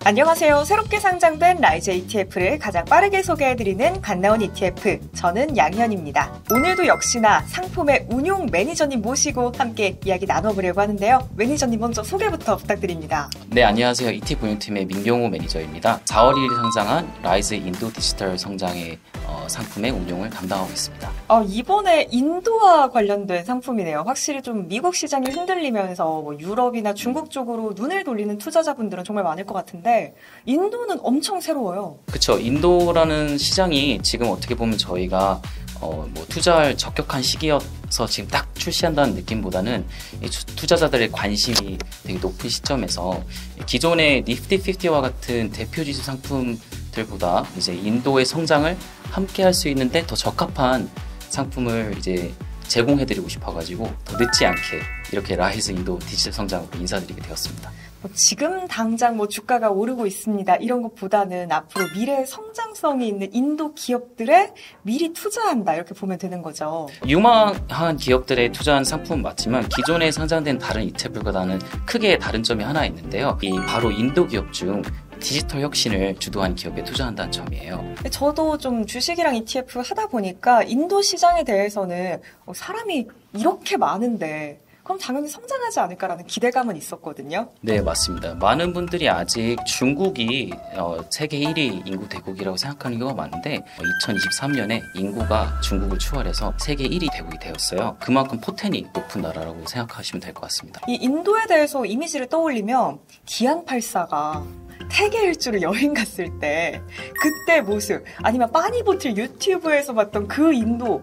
안녕하세요. 새롭게 상장된 라이즈 ETF를 가장 빠르게 소개해드리는 관나온 ETF, 저는 양현입니다. 오늘도 역시나 상품의 운용 매니저님 모시고 함께 이야기 나눠보려고 하는데요. 매니저님 먼저 소개부터 부탁드립니다. 네, 안녕하세요. ETF 운용팀의 민경호 매니저입니다. 4월 1일 상장한 라이즈 인도 디지털 성장의 상품의 운용을 담당하고 있습니다. 이번에 인도와 관련된 상품이네요. 확실히 좀 미국 시장이 흔들리면서 유럽이나 중국 쪽으로 눈을 돌리는 투자자분들은 정말 많을 것 같은데 인도는 엄청 새로워요. 그렇죠. 인도라는 시장이 지금 어떻게 보면 저희가 투자할 적격한 시기여서 지금 딱 출시한다는 느낌보다는 투자자들의 관심이 되게 높은 시점에서 기존의 니프티 50와 같은 대표지수 상품들보다 이제 인도의 성장을 함께 할 수 있는데 더 적합한 상품을 이제 제공해드리고 싶어가지고 더 늦지 않게 이렇게 라이즈 인도 디지털 성장으로 인사드리게 되었습니다. 지금 당장 주가가 오르고 있습니다. 이런 것보다는 앞으로 미래의 성장성이 있는 인도 기업들에 미리 투자한다 이렇게 보면 되는 거죠. 유망한 기업들에 투자한 상품은 맞지만 기존에 상장된 다른 ETF보다는 크게 다른 점이 하나 있는데요. 바로 인도 기업 중 디지털 혁신을 주도한 기업에 투자한다는 점이에요. 저도 좀 주식이랑 ETF 하다 보니까 인도 시장에 대해서는 사람이 이렇게 많은데 그럼 당연히 성장하지 않을까라는 기대감은 있었거든요. 네, 맞습니다. 많은 분들이 아직 중국이 세계 1위 인구 대국이라고 생각하는 경우가 많은데 2023년에 인구가 중국을 추월해서 세계 1위 대국이 되었어요. 그만큼 포텐이 높은 나라라고 생각하시면 될 것 같습니다. 이 인도에 대해서 이미지를 떠올리면 기안84가 세계 일주를 여행 갔을 때 그때 모습 아니면 빠니보틀 유튜브에서 봤던 그 인도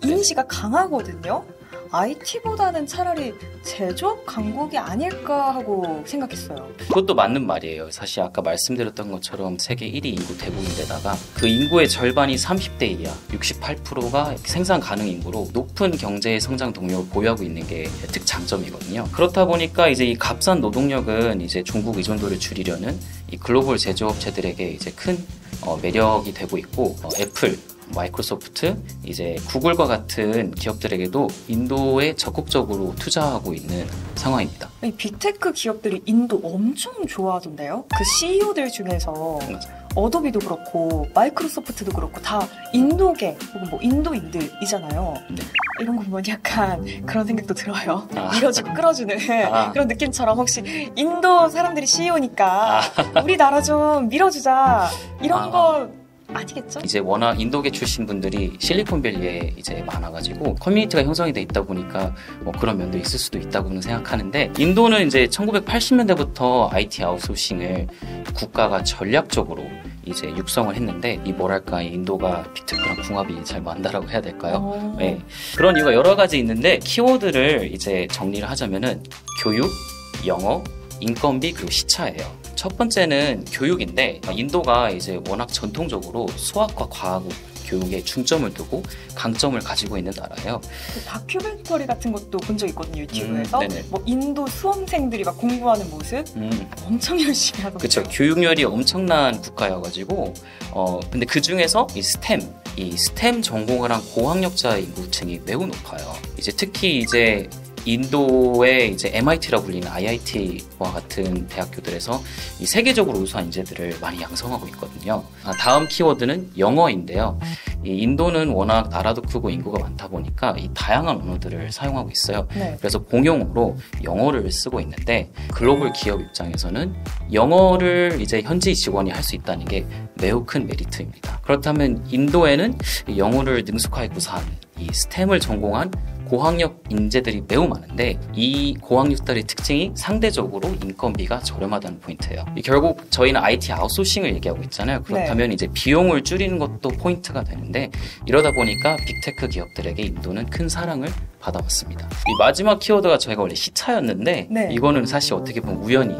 이미지가 강하거든요. IT보다는 차라리 제조업 강국이 아닐까 하고 생각했어요. 그것도 맞는 말이에요. 사실 아까 말씀드렸던 것처럼 세계 1위 인구 대국인데다가 그 인구의 절반이 30대 이하, 68%가 생산 가능 인구로 높은 경제 성장 동력을 보유하고 있는 게 특장점이거든요. 그렇다 보니까 이제 이 값싼 노동력은 이제 중국 의존도를 줄이려는 이 글로벌 제조업체들에게 이제 큰 매력이 되고 있고 애플, 마이크로소프트, 이제 구글과 같은 기업들에게도 인도에 적극적으로 투자하고 있는 상황입니다. 이 빅테크 기업들이 인도 엄청 좋아하던데요? 그 CEO들 중에서 어도비도 그렇고 마이크로소프트도 그렇고 다 인도계 혹은 인도인들이잖아요. 네. 이런 거 보면 약간 그런 생각도 들어요. 밀어주고 끌어주는 그런 느낌처럼 혹시 인도 사람들이 CEO니까 우리나라 좀 밀어주자 이런 거 아니겠죠? 이제 워낙 인도계 출신 분들이 실리콘밸리에 이제 많아가지고 커뮤니티가 형성이 돼 있다 보니까 그런 면도 있을 수도 있다고는 생각하는데 인도는 이제 1980년대부터 IT 아웃소싱을 국가가 전략적으로 이제 육성을 했는데 인도가 빅테크랑 궁합이 잘 맞는다라고 해야 될까요? 네. 그런 이유가 여러 가지 있는데 키워드를 이제 정리를 하자면은 교육, 영어, 인건비 그리고 시차예요. 첫 번째는 교육인데 인도가 이제 워낙 전통적으로 수학과 과학 교육에 중점을 두고 강점을 가지고 있는 나라예요. 그 다큐멘터리 같은 것도 본 적 있거든요, 유튜브에서. 인도 수험생들이 막 공부하는 모습 엄청 열심히 하던데요. 그렇죠. 교육열이 엄청난 국가여가지고 근데 그 중에서 이 스템 전공을 한 고학력자 인구층이 매우 높아요. 이제 특히 이제 인도의 이제 MIT라고 불리는 IIT와 같은 대학교들에서 이 세계적으로 우수한 인재들을 많이 양성하고 있거든요. 다음 키워드는 영어인데요. 이 인도는 워낙 나라도 크고 인구가 많다 보니까 이 다양한 언어들을 사용하고 있어요. 네. 그래서 공용어로 영어를 쓰고 있는데 글로벌 기업 입장에서는 영어를 이제 현지 직원이 할 수 있다는 게 매우 큰 메리트입니다. 그렇다면 인도에는 영어를 능숙하게 구사하는 이 스템을 전공한 고학력 인재들이 매우 많은데 이 고학력들의 특징이 상대적으로 인건비가 저렴하다는 포인트예요. 결국 저희는 IT 아웃소싱을 얘기하고 있잖아요. 그렇다면 이제 비용을 줄이는 것도 포인트가 되는데 이러다 보니까 빅테크 기업들에게 인도는 큰 사랑을 받아왔습니다. 이 마지막 키워드가 저희가 원래 시차였는데 이거는 사실 어떻게 보면 우연히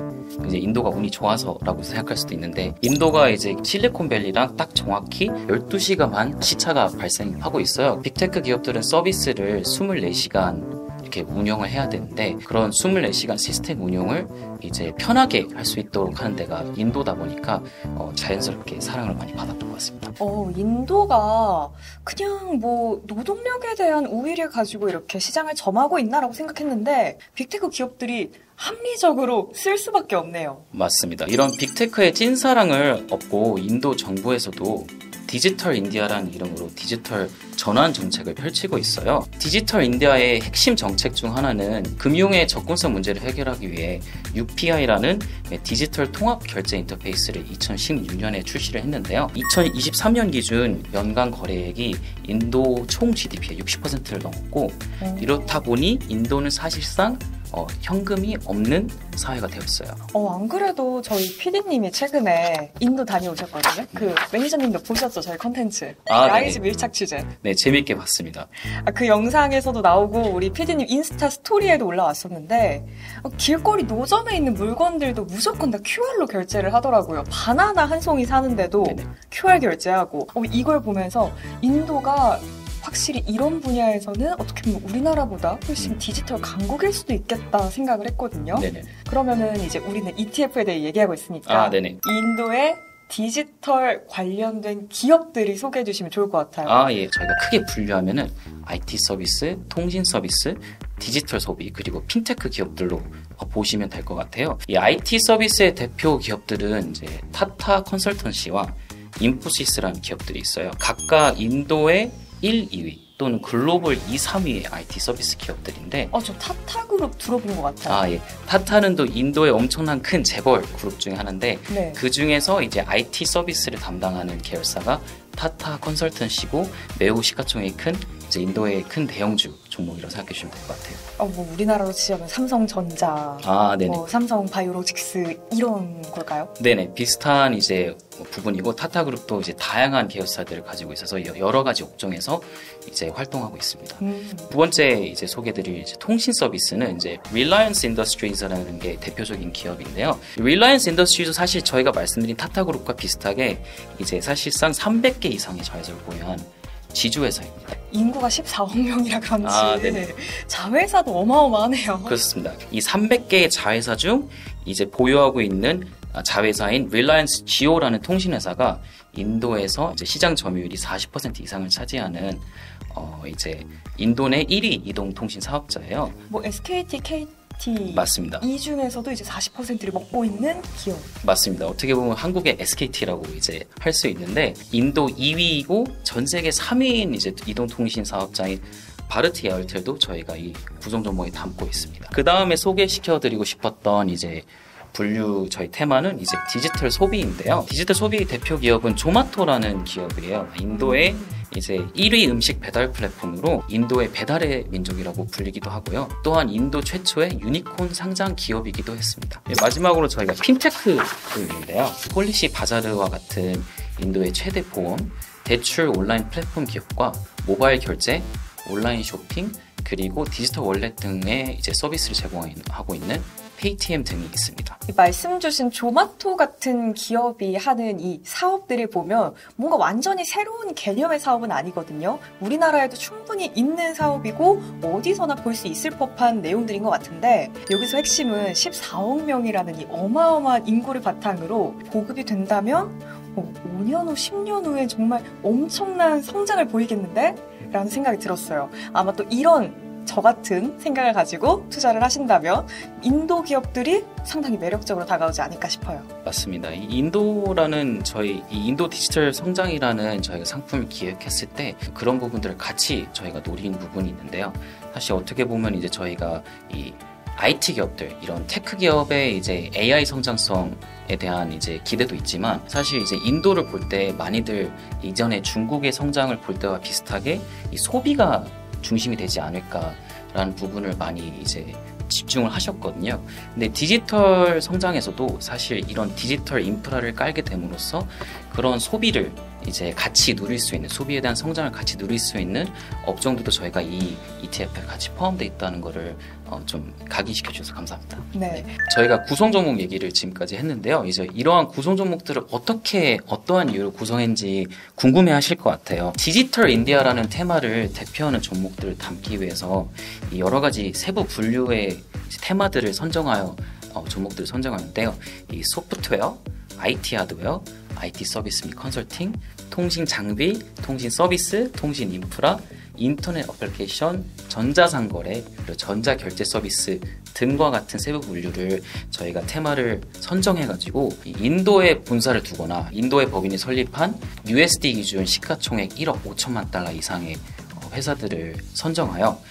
이제 인도가 운이 좋아서라고 생각할 수도 있는데 인도가 이제 실리콘밸리랑 딱 정확히 12시간 반 시차가 발생하고 있어요. 빅테크 기업들은 서비스를 24시간 이렇게 운영을 해야 되는데 그런 24시간 시스템 운용을 이제 편하게 할 수 있도록 하는 데가 인도다 보니까 자연스럽게 사랑을 많이 받았던 것 같습니다. 인도가 그냥 뭐 노동력에 대한 우위를 가지고 이렇게 시장을 점하고 있나라고 생각했는데 빅테크 기업들이 합리적으로 쓸 수밖에 없네요. 맞습니다. 이런 빅테크의 찐사랑을 얻고 인도 정부에서도 디지털 인디아라는 이름으로 디지털 전환 정책을 펼치고 있어요. 디지털 인디아의 핵심 정책 중 하나는 금융의 접근성 문제를 해결하기 위해 UPI라는 디지털 통합 결제 인터페이스를 2016년에 출시를 했는데요. 2023년 기준 연간 거래액이 인도 총 GDP의 60%를 넘었고 이렇다 보니 인도는 사실상 현금이 없는 사회가 되었어요. 안 그래도 저희 PD님이 최근에 인도 다녀오셨거든요. 그 매니저님도 보셨죠? 저희 컨텐츠. 라이즈 밀착 취재. 네, 재밌게 봤습니다. 그 영상에서도 나오고 우리 PD님 인스타 스토리에도 올라왔었는데 길거리 노점에 있는 물건들도 무조건 다 QR로 결제를 하더라고요. 바나나 한 송이 사는데도 네네. QR 결제하고 이걸 보면서 인도가 확실히 이런 분야에서는 어떻게 보면 우리나라보다 훨씬 디지털 강국일 수도 있겠다 생각을 했거든요. 네네. 그러면은 이제 우리는 ETF에 대해 얘기하고 있으니까 인도의 디지털 관련된 기업들이 소개해 주시면 좋을 것 같아요. 예. 저희가 크게 분류하면은 IT 서비스, 통신 서비스, 디지털 소비, 그리고 핀테크 기업들로 보시면 될 것 같아요. 이 IT 서비스의 대표 기업들은 이제 타타 컨설턴시와 인포시스라는 기업들이 있어요. 각각 인도의 1, 2위 또는 글로벌 2, 3위의 IT 서비스 기업들인데 저 타타그룹 들어본 것 같아요. 예. 타타는 또 인도의 엄청난 큰 재벌 그룹 중에 하나인데 네. 그 중에서 이제 IT 서비스를 담당하는 계열사가 타타 컨설턴시고 매우 시가총액이 큰 이제 인도의 큰 대형주 종목이라고 생각해 주시면 될 것 같아요. 뭐 우리나라로 치자면 삼성전자, 삼성 바이오로직스 이런 걸까요? 네네, 비슷한 이제 부분이고 타타그룹도 이제 다양한 계열사들을 가지고 있어서 여러 가지 업종에서 이제 활동하고 있습니다. 두 번째 이제 소개드릴 이제 통신 서비스는 이제 Reliance Industries라는 게 대표적인 기업인데요. Reliance Industries도 사실 저희가 말씀드린 타타그룹과 비슷하게 이제 사실상 300개 이상의 자회사를 보유한 지주회사입니다. 인구가 14억 명이라 그런지 자회사도 어마어마하네요. 그렇습니다. 이 300개의 자회사 중 이제 보유하고 있는 자회사인 Reliance Jio라는 통신회사가 인도에서 이제 시장 점유율이 40% 이상을 차지하는 이제 인도 내 1위 이동통신 사업자예요. 뭐 SKT, KT 맞습니다. 이 중에서도 이제 40%를 먹고 있는 기업. 맞습니다. 어떻게 보면 한국의 SKT라고 이제 할 수 있는데 인도 2위이고 전 세계 3위인 이제 이동통신 사업자인 바르티 에어텔도 저희가 이 구성 종목에 담고 있습니다. 그 다음에 소개시켜드리고 싶었던 이제 분류 저희 테마는 이제 디지털 소비인데요. 디지털 소비 대표 기업은 조마토라는 기업이에요. 인도의 이제 1위 음식 배달 플랫폼으로 인도의 배달의 민족이라고 불리기도 하고요. 또한 인도 최초의 유니콘 상장 기업이기도 했습니다. 마지막으로 저희가 핀테크인데요. 폴리시 바자르와 같은 인도의 최대 보험, 대출 온라인 플랫폼 기업과 모바일 결제, 온라인 쇼핑, 그리고 디지털 월렛 등의 이제 서비스를 제공하고 있는 페이티엠 등이 있습니다. 말씀 주신 조마토 같은 기업이 하는 이 사업들을 보면 뭔가 완전히 새로운 개념의 사업은 아니거든요. 우리나라에도 충분히 있는 사업이고 어디서나 볼 수 있을 법한 내용들인 것 같은데 여기서 핵심은 14억 명이라는 이 어마어마한 인구를 바탕으로 보급이 된다면 5년 후, 10년 후에 정말 엄청난 성장을 보이겠는데? 라는 생각이 들었어요. 아마 또 이런 저 같은 생각을 가지고 투자를 하신다면 인도 기업들이 상당히 매력적으로 다가오지 않을까 싶어요. 맞습니다. 이 인도라는 이 인도 디지털 성장이라는 저희가 상품을 기획했을 때 그런 부분들을 같이 저희가 노린 부분이 있는데요. 사실 어떻게 보면 이제 저희가 이 IT 기업들, 이런 테크 기업의 이제 AI 성장성에 대한 이제 기대도 있지만 사실 이제 인도를 볼 때 많이들 이전에 중국의 성장을 볼 때와 비슷하게 이 소비가 중심이 되지 않을까라는 부분을 많이 이제 집중을 하셨거든요. 근데 디지털 성장에서도 사실 이런 디지털 인프라를 깔게 됨으로써 그런 소비를 이제 같이 누릴 수 있는 소비에 대한 성장을 같이 누릴 수 있는 업종들도 저희가 이 ETF에 같이 포함되어 있다는 거를 좀 각인시켜 주셔서 감사합니다. 네. 저희가 구성 종목 얘기를 지금까지 했는데요. 이제 이러한 구성 종목들을 어떠한 이유로 구성했는지 궁금해 하실 것 같아요. 디지털 인디아라는 테마를 대표하는 종목들을 담기 위해서 여러 가지 세부 분류의 테마들을 선정하여 종목들을 선정하는데요. 이 소프트웨어, IT 하드웨어, IT 서비스 및 컨설팅, 통신 장비, 통신 서비스, 통신 인프라, 인터넷 어플리케이션, 전자상거래, 그리고 전자결제 서비스 등과 같은 세부 분류를 저희가 테마를 선정해가지고 인도에 본사를 두거나 인도의 법인이 설립한 USD 기준 시가총액 1억 5천만 달러 이상의 회사들을 선정하여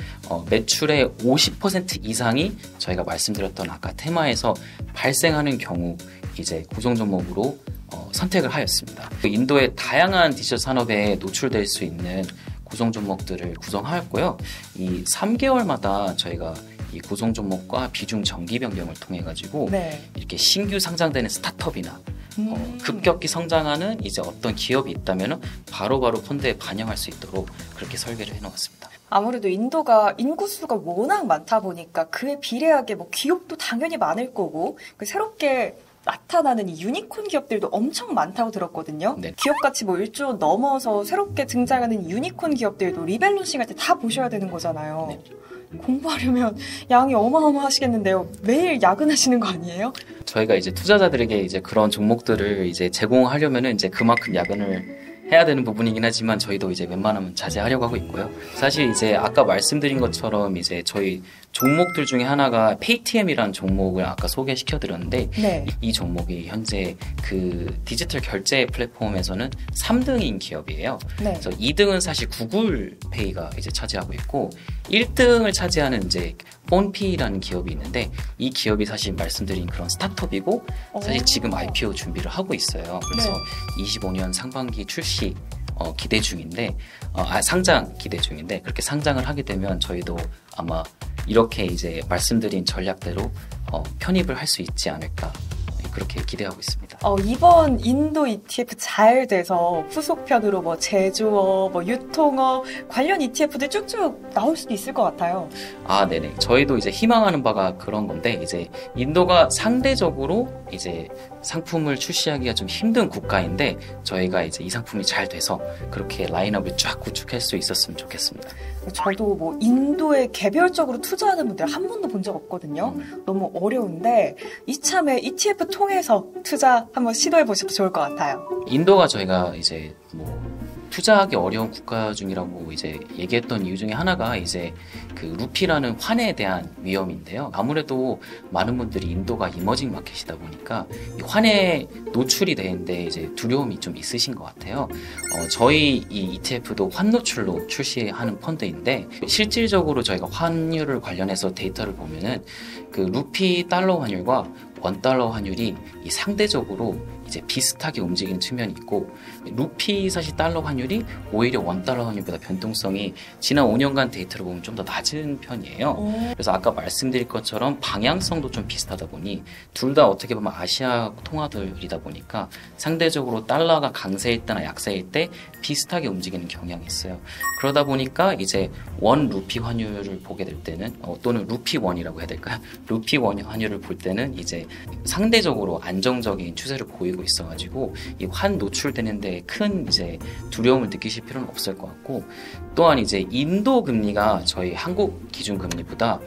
매출의 50% 이상이 저희가 말씀드렸던 아까 테마에서 발생하는 경우 이제 구성 종목으로 선택을 하였습니다. 인도의 다양한 디지털 산업에 노출될 수 있는 구성 종목들을 구성하였고요. 이 3개월마다 저희가 이 구성 종목과 비중 정기 변경을 통해 가지고 네. 이렇게 신규 상장되는 스타트업이나 급격히 성장하는 이제 어떤 기업이 있다면 바로바로 펀드에 반영할 수 있도록 그렇게 설계를 해놓았습니다. 아무래도 인도가 인구수가 워낙 많다 보니까 그에 비례하게 뭐 기업도 당연히 많을 거고 새롭게 나타나는 이 유니콘 기업들도 엄청 많다고 들었거든요. 네. 기업가치 뭐 1조 넘어서 새롭게 등장하는 유니콘 기업들도 리밸런싱 할 때 다 보셔야 되는 거잖아요. 네. 공부하려면 양이 어마어마하시겠는데요. 매일 야근하시는 거 아니에요? 저희가 이제 투자자들에게 이제 그런 종목들을 이제 제공하려면은 이제 그만큼 야근을 해야 되는 부분이긴 하지만 저희도 이제 웬만하면 자제하려고 하고 있고요. 사실 이제 아까 말씀드린 것처럼 이제 저희 종목들 중에 하나가 페이티엠이라는 종목을 아까 소개시켜드렸는데 네. 이 종목이 현재 그 디지털 결제 플랫폼에서는 3등인 기업이에요. 네. 그래서 2등은 사실 구글페이가 이제 차지하고 있고 1등을 차지하는 이제 폰피라는 기업이 있는데 이 기업이 사실 말씀드린 그런 스타트업이고 사실 지금 IPO 준비를 하고 있어요. 그래서 네. 25년 상반기 출시 기대 중인데 상장 기대 중인데 그렇게 상장을 하게 되면 저희도 아마 이렇게 이제 말씀드린 전략대로 편입을 할 수 있지 않을까 그렇게 기대하고 있습니다. 이번 인도 ETF 잘 돼서 후속편으로 뭐 제조업, 뭐 유통업 관련 ETF들 쭉쭉 나올 수도 있을 것 같아요. 네네. 저희도 이제 희망하는 바가 그런 건데 이제 인도가 상대적으로 이제 상품을 출시하기가 좀 힘든 국가인데 저희가 이제 이 상품이 잘 돼서 그렇게 라인업을 쫙 구축할 수 있었으면 좋겠습니다. 저도 뭐 인도에 개별적으로 투자하는 분들 한 번도 본 적 없거든요. 너무 어려운데 이참에 ETF 통해서 투자 한번 시도해 보셔도 좋을 것 같아요. 인도가 저희가 이제 뭐 투자하기 어려운 국가 중이라고 이제 얘기했던 이유 중에 하나가 이제 그 루피라는 환에 대한 위험인데요. 아무래도 많은 분들이 인도가 이머징 마켓이다 보니까 이 환에 노출이 되는데 이제 두려움이 좀 있으신 것 같아요. 저희 이 ETF도 환 노출로 출시하는 펀드인데 실질적으로 저희가 환율을 관련해서 데이터를 보면은 그 루피 달러 환율과 $1 환율이 이 상대적으로 이제 비슷하게 움직이는 측면이 있고 루피 사실 달러 환율이 오히려 $1 환율보다 변동성이 지난 5년간 데이터를 보면 좀 더 낮은 편이에요. 그래서 아까 말씀드린 것처럼 방향성도 좀 비슷하다 보니 둘 다 어떻게 보면 아시아 통화들이다 보니까 상대적으로 달러가 강세일 때나 약세일 때 비슷하게 움직이는 경향이 있어요. 그러다 보니까 이제 원 루피 환율을 보게 될 때는 또는 루피 원이라고 해야 될까요? 루피 원 환율을 볼 때는 이제 상대적으로 안정적인 추세를 보이고 있어가지고 이 환 노출되는데 큰 이제 두려움을 느끼실 필요는 없을 것 같고 또한 이제 인도 금리가 저희 한국 기준 금리보다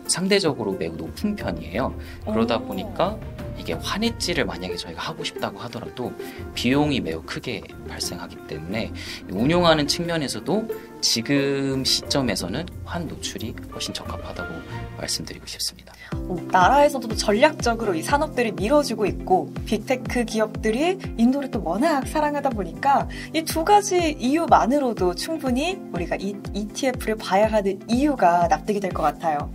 상대적으로 매우 높은 편이에요. 그러다 보니까 이게 환해지를 만약에 저희가 하고 싶다고 하더라도 비용이 매우 크게 발생하기 때문에 운용하는 측면에서도 지금 시점에서는 환 노출이 훨씬 적합하다고 말씀드리고 싶습니다. 나라에서도 전략적으로 이 산업들이 밀어주고 있고 빅테크 기업들이 인도를 또 워낙 사랑하다 보니까 이 두 가지 이유만으로도 충분히 우리가 이 ETF를 봐야 하는 이유가 납득이 될 것 같아요.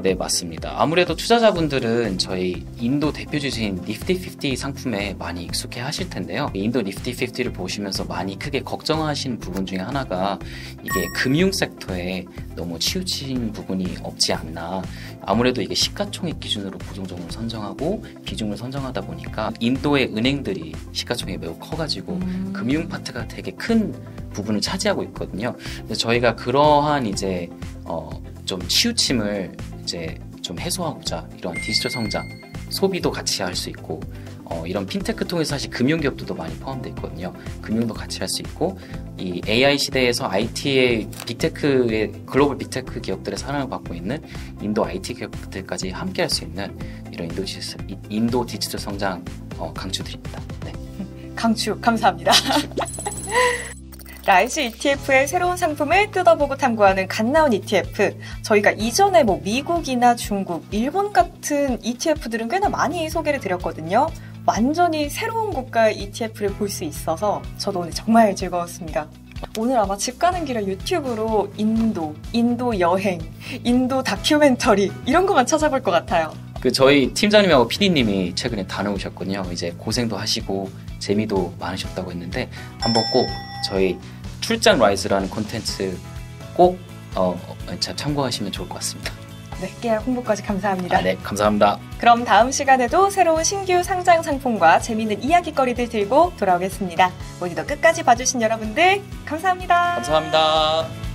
네, 맞습니다. 아무래도 투자자분들은 저희 인도 대표 주식인 니프티 50 상품에 많이 익숙해 하실 텐데요. 인도 니프티 50를 보시면서 많이 크게 걱정하시는 부분 중에 하나가 이게 금융 섹터에 너무 치우친 부분이 없지 않나. 아무래도 이게 시가총액 기준으로 보종종을 선정하고 비중을 선정하다 보니까 인도의 은행들이 시가총액이 매우 커가지고 금융 파트가 되게 큰 부분을 차지하고 있거든요. 그래서 저희가 그러한 이제 좀 치우침을 이제 좀 해소하고자 이런 디지털 성장, 소비도 같이 할 수 있고 이런 핀테크 통해서 사실 금융기업들도 많이 포함되어 있거든요. 금융도 같이 할 수 있고 이 AI 시대에서 IT의 빅테크의 글로벌 빅테크 기업들의 사랑을 받고 있는 인도 IT 기업들까지 함께 할 수 있는 이런 인도 디지털 성장 강추드립니다. 네. 강추 감사합니다. 라이즈 ETF의 새로운 상품을 뜯어보고 탐구하는 갓 나온 ETF. 저희가 이전에 미국이나 중국, 일본 같은 ETF들은 꽤나 많이 소개를 드렸거든요. 완전히 새로운 국가의 ETF를 볼 수 있어서 저도 오늘 정말 즐거웠습니다. 오늘 아마 집 가는 길에 유튜브로 인도 여행, 인도 다큐멘터리 이런 것만 찾아볼 것 같아요. 저희 팀장님하고 PD님이 최근에 다녀오셨거든요. 이제 고생도 하시고 재미도 많으셨다고 했는데 한번 꼭 저희 출장 라이즈라는 콘텐츠 꼭 참고하시면 좋을 것 같습니다. 네, 깨알 홍보까지 감사합니다. 네, 감사합니다. 그럼 다음 시간에도 새로운 신규 상장 상품과 재미있는 이야기거리들 들고 돌아오겠습니다. 오늘도 끝까지 봐주신 여러분들 감사합니다. 감사합니다.